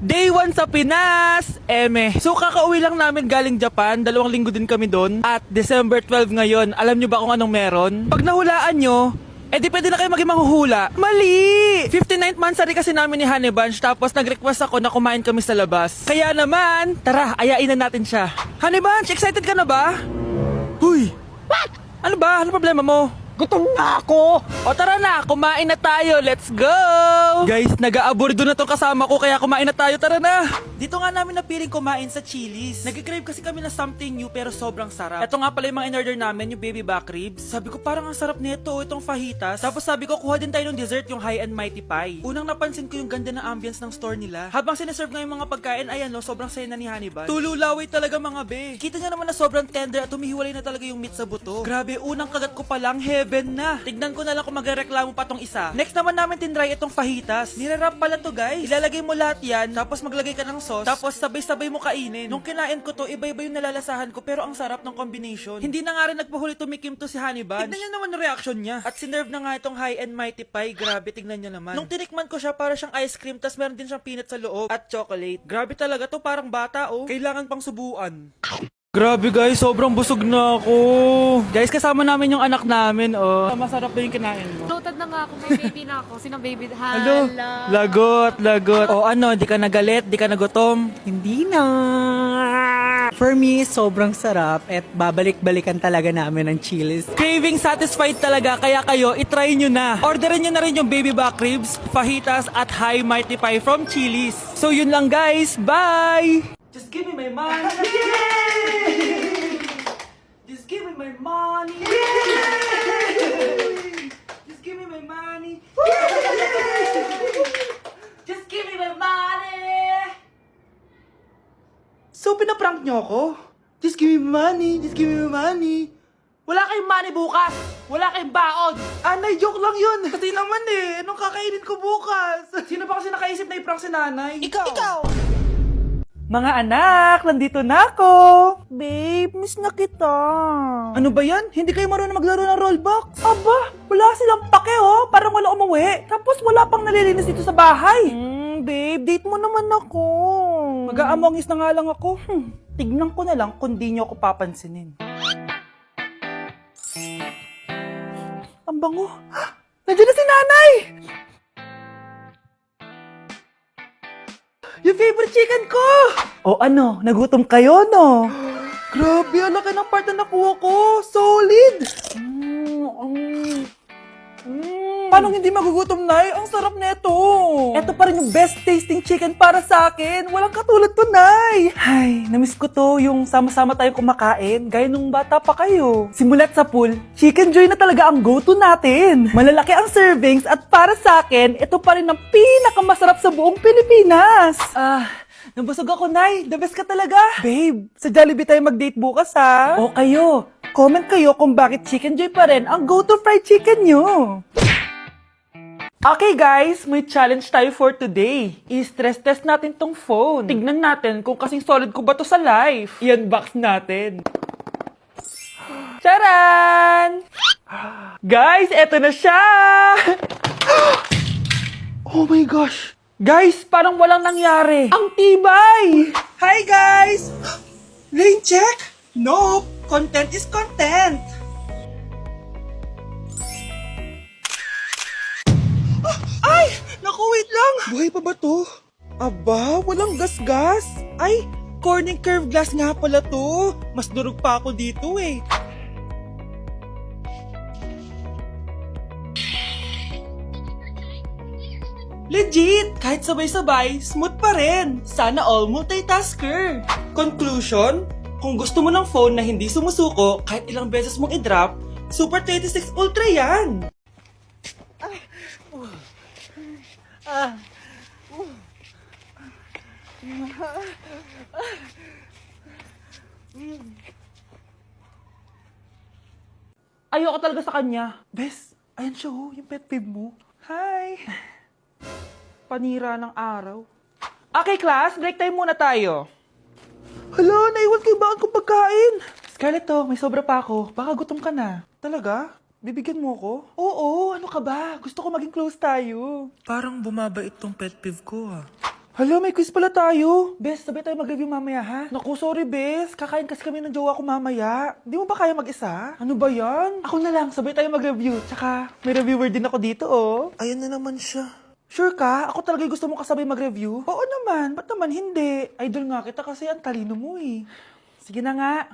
Day 1 sa Pinas! So kakauwi lang namin galing Japan, 2 linggo din kami doon. At December 12 ngayon, alam nyo ba kung anong meron? Pag nahulaan nyo, di pwede na kayo maging manghuhula. Mali! 59th monthsary kasi namin ni Honey Bunch, tapos nag-request ako na kumain kami sa labas. Kaya naman, tara, ayain na natin siya. Honey Bunch, excited ka na ba? Huy! What? Ano ba? Ano problema mo? Gutom na ako! O tara na, kumain na tayo, let's go! Guys, nag-aabordo na tong kasama ko, kaya kumain na tayo, tara na! Dito nga namin napiling kumain sa Chili's. Nag-crave kasi kami na something new pero sobrang sarap. Ito nga pala yung mga in-order namin, yung baby back ribs. Sabi ko parang ang sarap nito, itong fajitas. Tapos sabi ko kuha din tayo ng dessert, yung high and mighty pie. Unang napansin ko yung ganda ng ambience ng store nila. Habang sineserve nga yung mga pagkain, ayan no, sobrang saya na ni Honey Bunch. Tululaway talaga mga be. Kita niya naman na sobrang tender at humihiwalay na talaga yung meat sa buto. Grabe, unang kagat ko pa lang, heaven na. Tignan ko na lang kung magreklamo pa tong isa. Next naman namin tinry itong fajitas. Nirarap pala to guys. Ilalagay mo lahat yan, tapos maglagay ka ng sauce, tapos sabay-sabay mo kainin. Nung kinain ko to, iba-iba yung nalalasahan ko, pero ang sarap ng combination. Hindi na nga rin nagpahuli tumikim to si Honey Bunch. Tignan nyo naman ang reaction niya. At sinerve na nga itong high and mighty pie. Grabe, tignan nyo naman. Nung tinikman ko siya, para siyang ice cream, tas meron din siyang peanut sa loob at chocolate. Grabe talaga to, parang bata oh. Kailangan pang subuan. Grabe guys, sobrang busog na ako. Guys, kasama namin yung anak namin, oh. Masarap ba yung kinain mo? Loaded na nga ako, may baby na ako. Sino baby? Hello? Hala. Lagot. O ano, di ka nagalit, di ka nagutom? Hindi na. For me, sobrang sarap at babalik-balikan talaga namin ng Chili's. Craving satisfied talaga, kaya kayo, itry nyo na. Orderin nyo na rin yung baby back ribs, fajitas, at high mighty pie from Chili's. So yun lang guys, bye! Just give me my money! Yay! Just give me my money! Yay! Just give me my money! Just give me my money! So, pinaprank nyo ako? Just give me money! Just give me my money! Wala kayong money bukas! Wala kayong baon! Anay, joke lang yun! Kasi naman anong kakainin ko bukas? Sino ba kasi nakaisip na i-prank si nanay? Ikaw! Mga anak, nandito na ako! Babe, miss na kita. Ano ba yan? Hindi kayo marunong maglaro ng rollbox? Aba, wala silang pake oh. Parang wala umuwi. Tapos wala pang nalilinis dito sa bahay. Babe, date mo naman ako. Mag-aamongis na nga lang ako. Tignan ko na lang kung di nyo ako papansinin. Ang bango. Nandiyan na si nanay! Yung favorite chicken ko! O ano, nagutom kayo, no? Grabe, ang laki ng part na nakuha ko. Solid! Paano hindi magugutom, Nay? Ang sarap nito. Ito pa rin yung best tasting chicken para sa akin. Walang katulad to, Nay. Ay, namiss ko to yung sama-sama tayong kumakain. Gaya nung bata pa kayo. Simulat sa pool, Chicken Joy na talaga ang go-to natin. Malalaki ang servings at para sa akin, ito pa rin ang pinakamasarap sa buong Pilipinas. Nabusog ako, Nay. The best ka talaga. Babe, sa Jollibee tayo mag-date bukas, ha? O kayo, comment kayo kung bakit Chicken Joy pa rin ang go-to fried chicken nyo. Okay guys, may challenge tayo for today. I-stress test natin tong phone. Tignan natin kung kasing solid ko ba to sa life. I-unbox natin. Charan! Guys, eto na siya! Oh my gosh! Guys, parang walang nangyari. Ang tibay! Hi guys! Lane check? Nope! Content is content! Ay! Naku, wait lang! Buhay pa ba to? Aba, walang gas-gas. Ay, corning curve glass nga pala to. Mas durog pa ako dito eh. Legit! Kahit sabay-sabay, smooth pa rin. Sana all multitasker. Conclusion? Kung gusto mo ng phone na hindi sumusuko kahit ilang beses mong i-drop, Super 26 Ultra yan! Ayoko talaga sa kanya. Bes, ayan siya oh, yung pet peeve mo. Hi! Panira ng araw. Okay class, break time muna tayo. Hala, naiwan ko yung baon kong pagkain. Scarlett to, may sobra pa ako. Baka gutom ka na. Talaga? Bibigyan mo ko? Oo, ano ka ba? Gusto ko maging close tayo. Parang bumabait tong pet peeve ko ah. Hala, may quiz pala tayo. Bes, sabay tayo mag-review mamaya, ha? Naku, sorry, Bes. Kakain kasi kami ng jowa ko mamaya. Hindi mo ba kaya mag-isa? Ano ba yan? Ako na lang, sabay tayo mag-review. Tsaka, may reviewer din ako dito, oh. Ayan na naman siya. Sure ka? Ako talaga gusto mo kasabay mag-review? Oo naman. Ba't naman hindi? Idol nga kita kasi ang talino mo, eh. Sige na nga.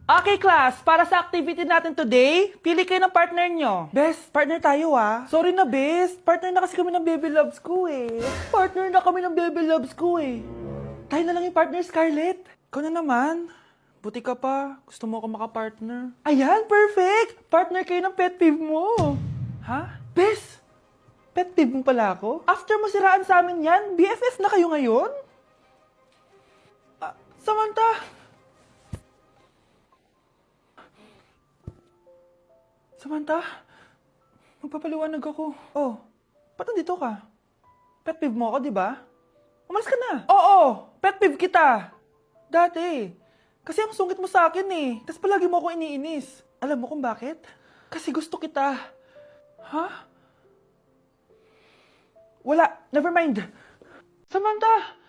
Okay, class. Para sa activity natin today, pili kayo ng partner nyo. Best, partner tayo ah. Sorry na, best. Partner na kasi kami ng baby loves ko eh. Partner na kami ng baby loves ko eh. Tayo na lang yung partner, Scarlett. Ikaw na naman. Buti ka pa. Gusto mo ako makapartner. Ayan, perfect! Partner kayo ng pet peeve mo. Ha? Best! Pet peeve mo pala ako? After mo siraan sa amin yan, BFF na kayo ngayon? Samantha! Samantha, magpapaliwanag ako. Oh, ba't nandito ka? Pet peeve mo ako, di ba? Umalis ka na. Oo, pet peeve kita. Dati. Kasi ang sungit mo sa akin eh. Tapos palagi mo ako iniinis. Alam mo kung bakit? Kasi gusto kita. Ha? Wala, never mind. Samantha!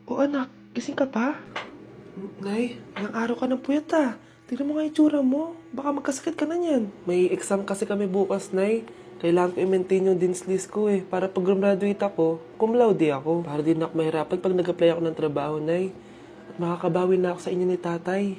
O anak, gising ka pa? Nay, ilang araw ka ng puyat ah. Tignan mo nga yung tsura mo. Baka magkasakit ka na niyan. May exam kasi kami bukas, Nay. Kailangan ko i-maintain yung dean's list ko eh. Para pag graduate ako, cum laude ako. Para din ako mahirapan pag nag-apply ako ng trabaho, Nay. At makakabawi na ako sa inyo ni tatay.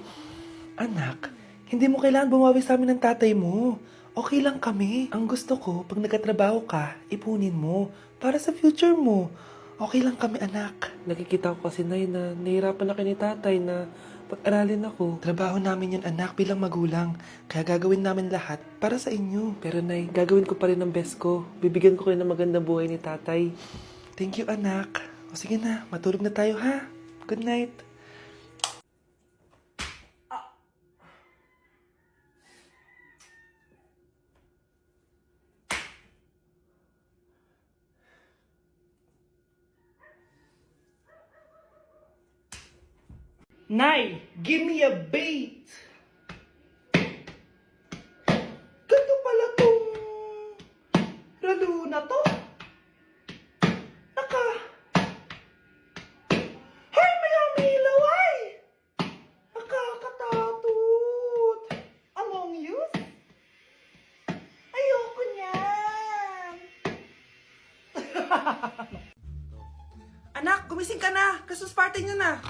Anak, hindi mo kailangan bumawi sa amin ng tatay mo. Okay lang kami. Ang gusto ko, pag nagkatrabaho ka, ipunin mo. Para sa future mo. Okay lang kami, anak. Nakikita ko kasi, Nay, na nahihirapan na kayo ni tatay na pag-aralin ako. Trabaho namin yun, anak, bilang magulang. Kaya gagawin namin lahat para sa inyo. Pero, Nay, gagawin ko pa rin ang best ko. Bibigyan ko kayo ng magandang buhay ni tatay. Thank you, anak. O sige na, matulog na tayo, ha? Good night. Nay, give me a bait! Ganito pala tong lalo na to. Hay, may ilaw ay! Nakakatakot! Among Us? Ayoko niyan! Anak, gumising ka na! Christmas party niyo na!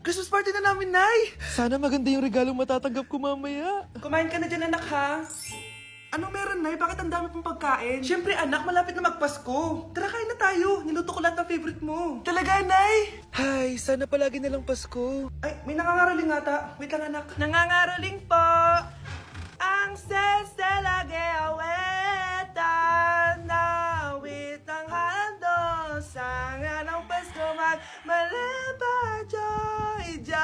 Christmas party na namin, Nay! Sana maganda yung regalong matatanggap ko mamaya. Kumain ka na dyan, anak, ha? Anong meron, Nay? Bakit ang dami pong pagkain? Siyempre, anak, malapit na magpasko. Tara, kain na tayo. Niluto ko lahat ng favorite mo. Talaga, Nay? Hay, sana palagi na lang Pasko. Ay, may nangangaroling ata. Wait lang, anak. Nangangaroling po! Ang seselage awetan na witang handol sa nga ng Pasko magmalaba joy joy.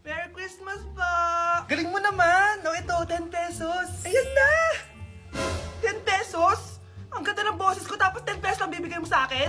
Merry Christmas po! Galing mo naman! No, ito, 10 pesos. Ayan na! 10 pesos? Ang ganda ng boses ko tapos 10 pesos lang bibigay mo sa akin?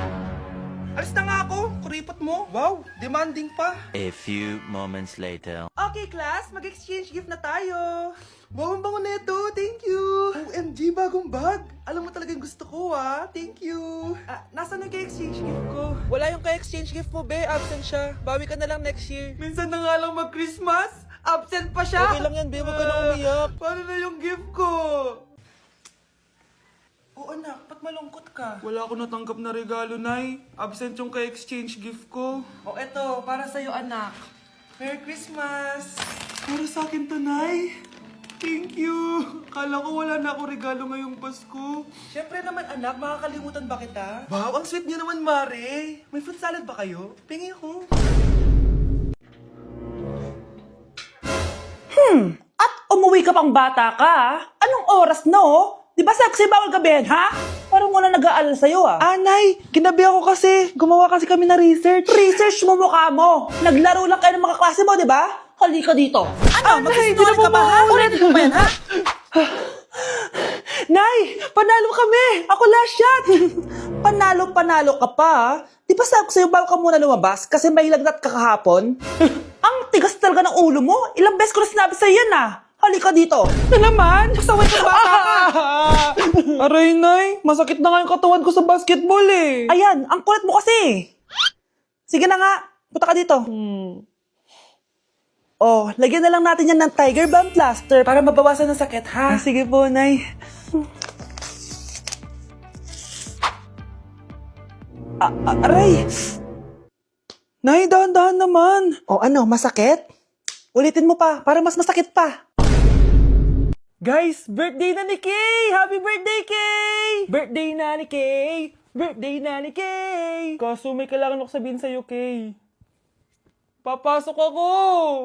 Alis na nga ako, kuripot mo. Wow, demanding pa. A few moments later. Okay, class, mag-exchange gift na tayo. Wow, ang bango na ito. Thank you. OMG, bagong bag. Alam mo talaga yung gusto ko, ah. Thank you. Nasaan yung ka-exchange gift ko? Wala yung ka-exchange gift mo, be. Absent siya. Bawi ka na lang next year. Minsan na nga lang mag-Christmas. Absent pa siya. Okay lang yan, be. Huwag ka na umiyak. Paano na yung gift ko? Oo, anak. Ba't malungkot ka? Wala ako natanggap na regalo, Nay. Absent yung ka-exchange gift ko. O, eto. Para sa'yo, anak. Merry Christmas! Para sa akin to, Nay. Thank you! Kala ko wala na ako regalo ngayong Pasko. Siyempre naman, anak. Makakalimutan ba kita? Wow, ang sweet niyo naman, Mare. May fruit salad ba kayo? Pingi ako. At umuwi ka pang bata ka, anong oras no? Di ba saksi bawal gabihan, ha? Parang wala nag-aalala sa'yo, ah. Nay, ginabi ako kasi. Gumawa kasi kami na research. Research mo mukha mo. Naglaro lang kayo ng mga klase mo, di ba? Halika dito. Ano? Magsisinungaling ka ba, ha? Ulitin mo ba yan, ha? Nay, panalo kami. Ako last shot. Panalo ka pa. Di ba sabi ko sa'yo bago ka muna lumabas kasi may lagnat ka kahapon? Ang tigas talaga ng ulo mo. Ilang beses ko na sinabi sa'yo yan ah. Halika dito. Na naman? Pasaway ka ba? Aray, Nay. Masakit na nga yung katawan ko sa basketball, eh. Ayan, ang kulit mo kasi. Sige na nga, punta ka dito. Oh, lagyan na lang natin yan ng Tiger Balm plaster para mabawasan ng sakit, ha? Sige po, Nay. Aray! Nay, dahan-dahan naman. O ano, masakit? Ulitin mo pa, para mas masakit pa. Guys, birthday na ni Kay! Happy birthday, Kay! Birthday na ni Kay! Birthday na ni Kay! Kaso may kailangan ako sabihin sa'yo, Kay. Papasok ako!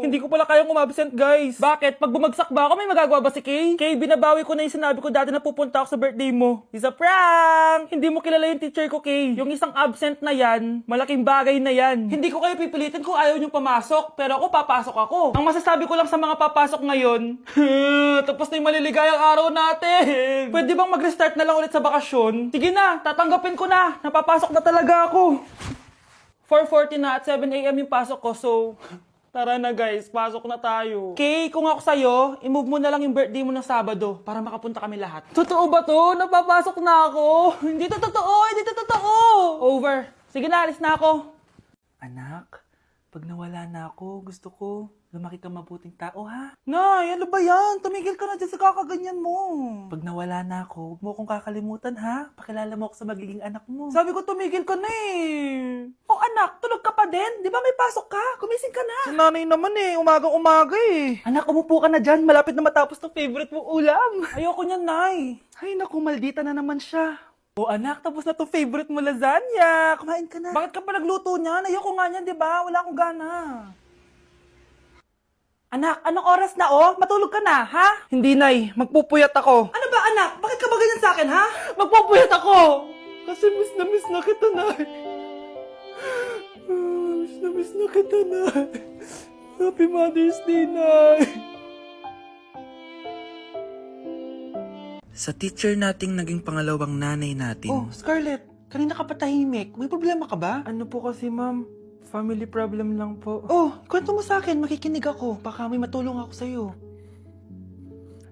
Hindi ko pala kayang umabsent, guys. Bakit? Pag bumagsak ba ako, may magagawa ba si Kay? Kay, binabawi ko na yung sinabi ko dati na pupunta ako sa birthday mo. It's a prank! Hindi mo kilala yung teacher ko, Kay. Yung isang absent na yan, malaking bagay na yan. Hindi ko kayo pipilitin kung ayaw niyong pumasok, pero ako papasok ako. Ang masasabi ko lang sa mga papasok ngayon, tapos na yung maliligayang araw natin. Pwede bang mag-restart na lang ulit sa bakasyon? Sige na, tatanggapin ko na. Napapasok na talaga ako. 4:40 na at 7 a.m. yung pasok ko, so tara na guys, pasok na tayo. Kay, kung ako sa'yo, i-move mo na lang yung birthday mo ng Sabado para makapunta kami lahat. Totoo ba to? Napapasok na ako. Hindi to totoo, hindi to totoo. Over. Sige na, alis na ako. Anak, pag nawala na ako, gusto ko lumaki kang mabuting tao, ha? Nay, ano ba yan? Tumigil ka na dyan sa kakaganyan mo. Pag nawala na ako, huwag mo akong kakalimutan, ha? Pakilala mo ako sa magiging anak mo. Sabi ko, tumigil ka na eh. Oh, anak, tulog ka pa din? Di ba may pasok ka? Kumising ka na. Si nanay naman eh, umagang-umaga eh. Anak, umupo ka na dyan. Malapit na matapos ng favorite mong ulam. Ayoko niyan, Nay. Ay, naku, maldita na naman siya. Oh, anak, tapos na to favorite mo lasagna. Kumain ka na. Bakit ka pa nagluto niyan? Ayoko nga niyan, di ba? Wala akong gana. Anak, anong oras na oh? Matulog ka na, ha? Hindi, Nay. Magpupuyat ako. Ano ba anak? Bakit ka ba ganyan sa akin, ha? Magpupuyat ako! Kasi miss na kita, Nay. Miss na kita, Nay. Happy Mother's Day, Nay. Sa teacher nating naging pangalawang nanay natin, Oh, Scarlett. Kanina ka pa tahimik. May problema ka ba? Ano po kasi, ma'am? Family problem lang po. Oh, kwento mo sa akin. Makikinig ako. Baka may matulong ako sa'yo.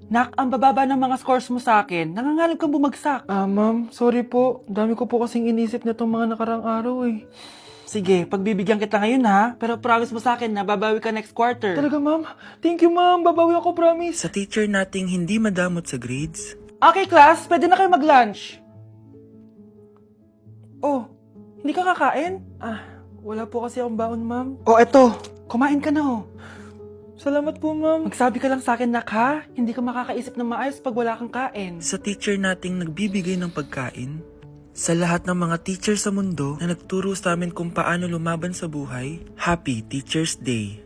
Nak, ang bababa ng mga scores mo sa akin. Nangangalib kang bumagsak. Ma'am. Sorry po. Dami ko po kasing inisip na itong mga nakarang araw eh. Sige, pagbibigyan kita ngayon ha. Pero promise mo sa akin na babawi ka next quarter. Talaga, ma'am? Thank you, ma'am. Babawi ako, promise. sa teacher nating hindi madamot sa grades, Okay, class. Pwede na kayo mag-lunch. Oh, hindi ka kakain? Wala po kasi akong baon, ma'am. Oh, eto. Kumain ka na, oh. Salamat po, ma'am. Magsabi ka lang sa akin, nak, ha? Hindi ka makakaisip ng maayos pag wala kang kain. sa teacher nating nagbibigay ng pagkain, sa lahat ng mga teacher sa mundo na nagturo sa amin kung paano lumaban sa buhay, Happy Teacher's Day!